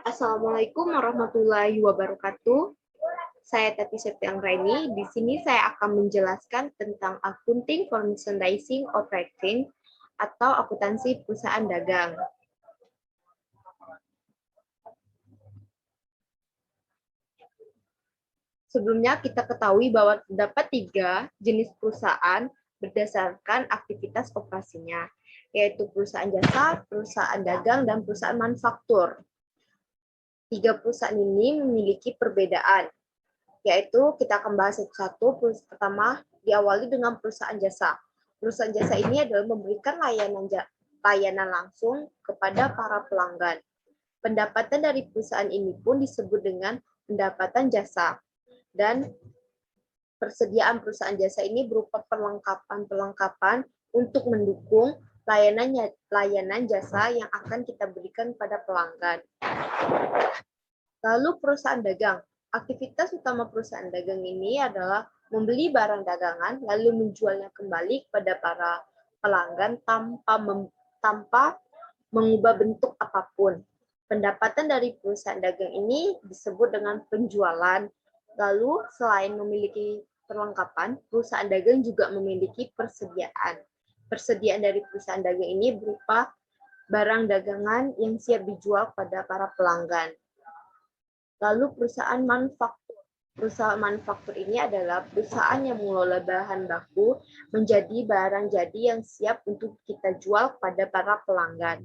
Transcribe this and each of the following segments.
Assalamualaikum warahmatullahi wabarakatuh. Saya Tati Septianggraini. Di sini saya akan menjelaskan tentang accounting for merchandising operating atau akuntansi perusahaan dagang. Sebelumnya kita ketahui bahwa terdapat 3 jenis perusahaan berdasarkan aktivitas operasinya, yaitu perusahaan jasa, perusahaan dagang, dan perusahaan manufaktur. 3 perusahaan ini memiliki perbedaan, yaitu kita akan bahas satu-satu. Pertama, diawali dengan perusahaan jasa. Perusahaan jasa ini adalah memberikan layanan langsung kepada para pelanggan. Pendapatan dari perusahaan ini pun disebut dengan pendapatan jasa. Dan persediaan perusahaan jasa ini berupa perlengkapan untuk mendukung layanan jasa yang akan kita berikan pada pelanggan. Lalu perusahaan dagang. Aktivitas utama perusahaan dagang ini adalah membeli barang dagangan lalu menjualnya kembali kepada para pelanggan tanpa mengubah bentuk apapun. Pendapatan dari perusahaan dagang ini disebut dengan penjualan. Lalu selain memiliki perlengkapan, perusahaan dagang juga memiliki persediaan. Persediaan dari perusahaan dagang ini berupa barang dagangan yang siap dijual pada para pelanggan. Lalu perusahaan manufaktur. Perusahaan manufaktur ini adalah perusahaan yang mengelola bahan baku menjadi barang jadi yang siap untuk kita jual kepada para pelanggan.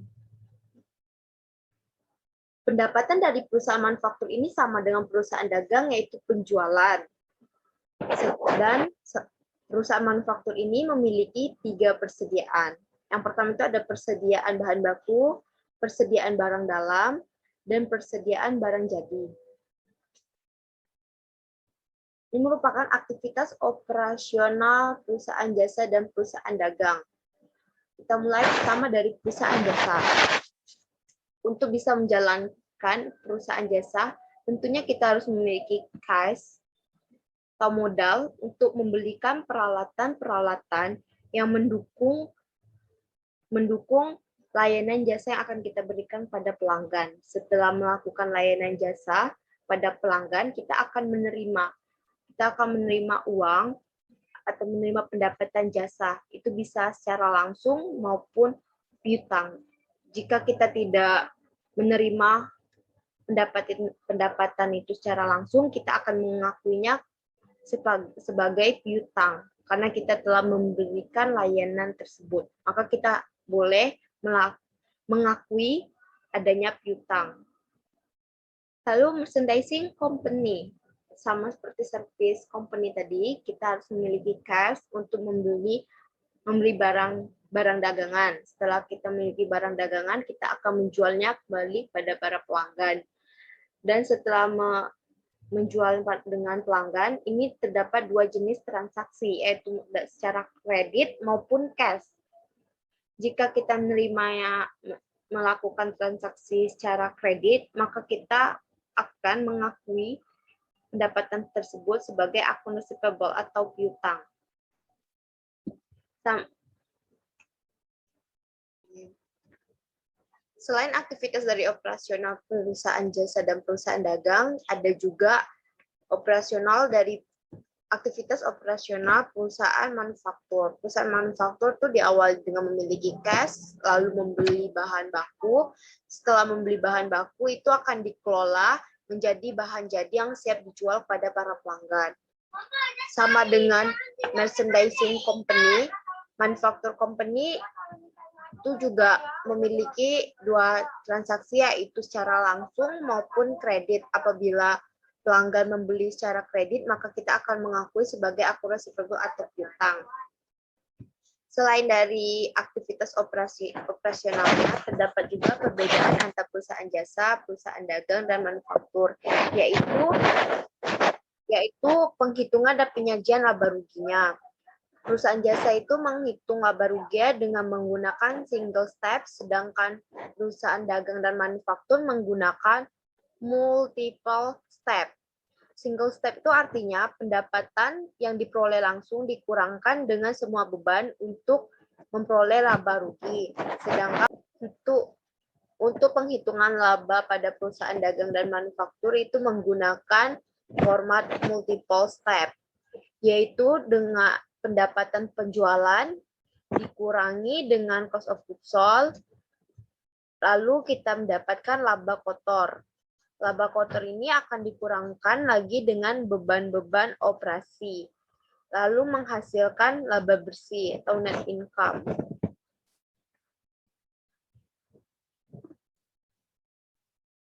Pendapatan dari perusahaan manufaktur ini sama dengan perusahaan dagang, yaitu penjualan. Dan perusahaan manufaktur ini memiliki 3 persediaan. Yang pertama itu ada persediaan bahan baku, persediaan barang dalam, dan persediaan barang jadi. Ini merupakan aktivitas operasional perusahaan jasa dan perusahaan dagang. Kita mulai pertama dari perusahaan jasa. Untuk bisa menjalankan perusahaan jasa, tentunya kita harus memiliki cash atau modal untuk membelikan peralatan-peralatan yang mendukung layanan jasa yang akan kita berikan pada pelanggan. Setelah melakukan layanan jasa pada pelanggan, kita akan menerima uang atau menerima pendapatan jasa. Itu bisa secara langsung maupun piutang. Jika kita tidak menerima pendapatan itu secara langsung, kita akan mengakuinya sebagai piutang karena kita telah memberikan layanan tersebut. Maka kita boleh mengakui adanya piutang. Lalu merchandising company. Sama seperti service company tadi, kita harus memiliki cash untuk membeli barang dagangan. Setelah kita memiliki barang dagangan, kita akan menjualnya kembali pada para pelanggan. Dan setelah menjual dengan pelanggan, ini terdapat 2 jenis transaksi, yaitu secara kredit maupun cash. Jika kita melakukan transaksi secara kredit, maka kita akan mengakui pendapatan tersebut sebagai akun receivable atau piutang. Selain aktivitas dari operasional perusahaan jasa dan perusahaan dagang, ada juga aktivitas operasional perusahaan manufaktur. Perusahaan manufaktur itu diawali dengan memiliki cash, lalu membeli bahan baku. Setelah membeli bahan baku, itu akan dikelola menjadi bahan jadi yang siap dijual pada para pelanggan. Sama dengan merchandising company, manufaktur company itu juga memiliki 2 transaksi, yaitu secara langsung maupun kredit. Apabila pelanggan membeli secara kredit, maka kita akan mengakui sebagai akun receivable atau piutang. Selain dari aktivitas operasionalnya, terdapat juga perbedaan antara perusahaan jasa, perusahaan dagang, dan manufaktur, yaitu penghitungan dan penyajian laba ruginya. Perusahaan jasa itu menghitung laba rugi dengan menggunakan single step, sedangkan perusahaan dagang dan manufaktur menggunakan multiple step. Single step itu artinya pendapatan yang diperoleh langsung dikurangkan dengan semua beban untuk memperoleh laba rugi. Sedangkan Untuk penghitungan laba pada perusahaan dagang dan manufaktur itu menggunakan format multiple step, yaitu dengan pendapatan penjualan dikurangi dengan cost of goods sold, lalu kita mendapatkan laba kotor. Laba kotor ini akan dikurangkan lagi dengan beban-beban operasi, lalu menghasilkan laba bersih atau net income.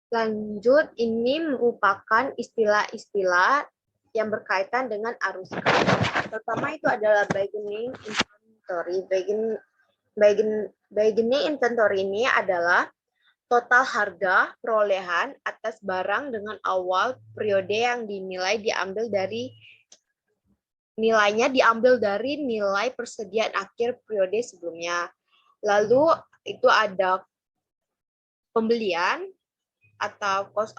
Lanjut, ini merupakan istilah-istilah yang berkaitan dengan arus kas. Pertama itu adalah bargaining inventory. Bargaining inventory ini adalah total harga perolehan atas barang dengan awal periode yang nilainya diambil dari nilai persediaan akhir periode sebelumnya. Lalu itu ada pembelian atau cost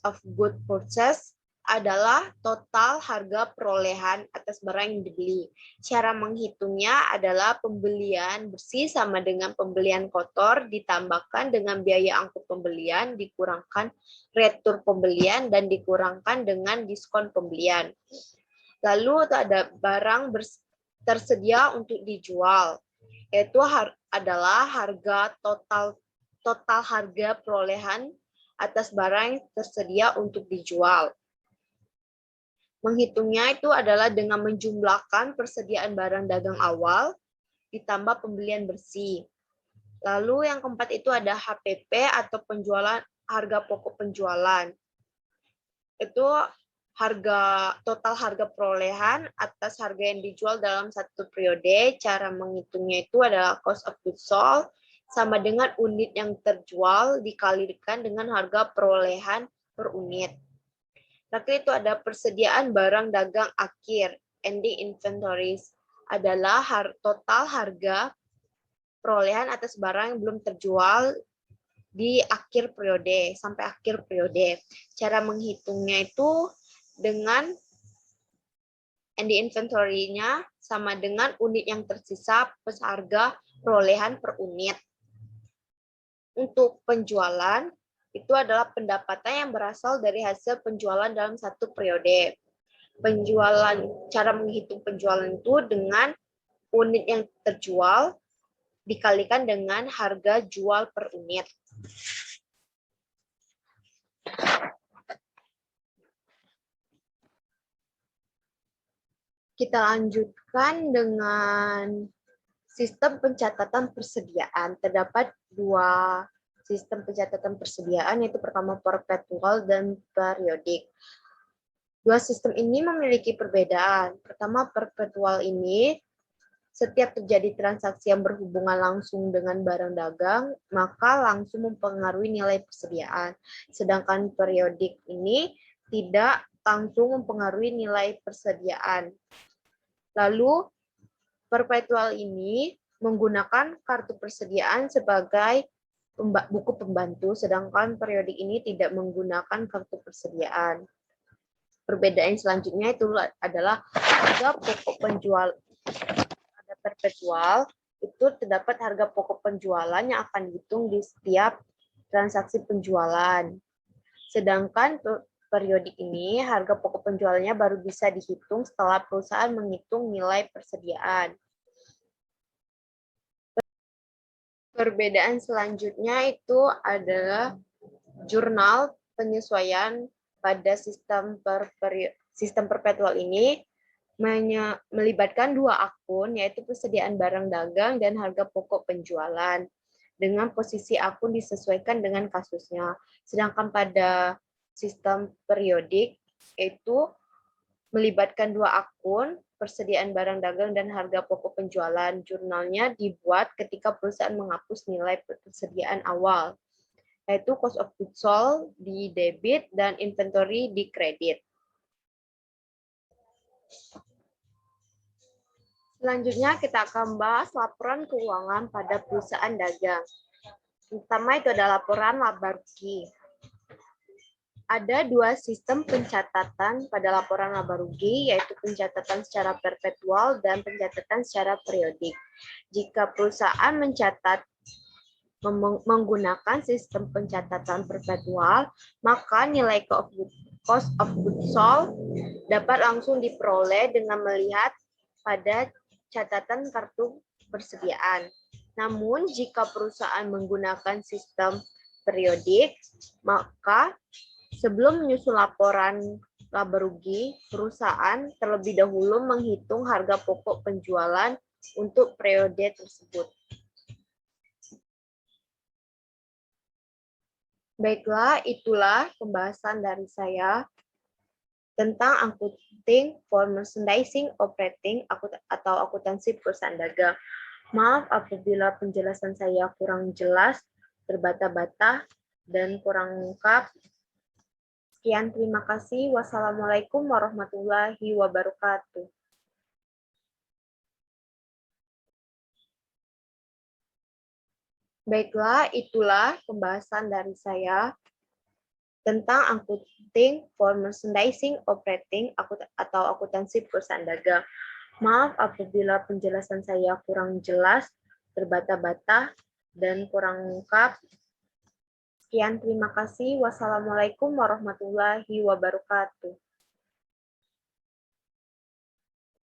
of good purchase adalah total harga perolehan atas barang yang dibeli. Cara menghitungnya adalah pembelian bersih sama dengan pembelian kotor ditambahkan dengan biaya angkut pembelian dikurangkan retur pembelian dan dikurangkan dengan diskon pembelian. Lalu ada barang tersedia untuk dijual, yaitu adalah harga total harga perolehan atas barang yang tersedia untuk dijual. Menghitungnya itu adalah dengan menjumlahkan persediaan barang dagang awal ditambah pembelian bersih. Lalu yang keempat itu ada HPP atau harga pokok penjualan. Itu total harga perolehan atas harga yang dijual dalam satu periode. Cara menghitungnya itu adalah cost of goods sold sama dengan unit yang terjual dikalikan dengan harga perolehan per unit. Tapi itu ada persediaan barang dagang akhir, ending inventories, adalah total harga perolehan atas barang yang belum terjual di akhir periode, sampai akhir periode. Cara menghitungnya itu dengan ending inventory-nya sama dengan unit yang tersisa plus harga perolehan per unit. Untuk penjualan, itu adalah pendapatan yang berasal dari hasil penjualan dalam satu periode. Cara menghitung penjualan itu dengan unit yang terjual dikalikan dengan harga jual per unit. Kita lanjutkan dengan sistem pencatatan persediaan. Terdapat dua sistem pencatatan persediaan, yaitu pertama perpetual dan periodik. Dua sistem ini memiliki perbedaan. Pertama, perpetual ini, setiap terjadi transaksi yang berhubungan langsung dengan barang dagang, maka langsung mempengaruhi nilai persediaan. Sedangkan periodik ini tidak langsung mempengaruhi nilai persediaan. Lalu, perpetual ini menggunakan kartu persediaan sebagai buku pembantu, sedangkan periodik ini tidak menggunakan kartu persediaan. Perbedaan selanjutnya itu adalah harga pokok penjual. Pada perpetual itu terdapat harga pokok penjualan yang akan dihitung di setiap transaksi penjualan. Sedangkan periodik ini harga pokok penjualannya baru bisa dihitung setelah perusahaan menghitung nilai persediaan. Perbedaan selanjutnya itu adalah jurnal penyesuaian pada sistem perpetual ini melibatkan dua akun, yaitu persediaan barang dagang dan harga pokok penjualan. Dengan posisi akun disesuaikan dengan kasusnya. Sedangkan pada sistem periodik itu melibatkan dua akun, persediaan barang dagang dan harga pokok penjualan. Jurnalnya dibuat ketika perusahaan menghapus nilai persediaan awal, yaitu cost of goods sold di debit dan inventory di kredit. Selanjutnya kita akan bahas laporan keuangan pada perusahaan dagang. Pertama itu adalah laporan laba rugi. Ada dua sistem pencatatan pada laporan laba rugi, yaitu pencatatan secara perpetual dan pencatatan secara periodik. Jika perusahaan mencatat menggunakan sistem pencatatan perpetual, maka nilai cost of goods sold dapat langsung diperoleh dengan melihat pada catatan kartu persediaan. Namun, jika perusahaan menggunakan sistem periodik, maka sebelum menyusun laporan laba rugi, perusahaan terlebih dahulu menghitung harga pokok penjualan untuk periode tersebut. Baiklah, itulah pembahasan dari saya tentang accounting for merchandising operating atau akuntansi perusahaan dagang. Maaf apabila penjelasan saya kurang jelas, terbata-bata, dan kurang lengkap. Sekian, terima kasih. Wassalamualaikum warahmatullahi wabarakatuh. Baiklah, itulah pembahasan dari saya tentang accounting for merchandising operating atau akuntansi perusahaan dagang. Maaf apabila penjelasan saya kurang jelas, terbata-bata, dan kurang lengkap. Sekian, terima kasih. Wassalamualaikum warahmatullahi wabarakatuh.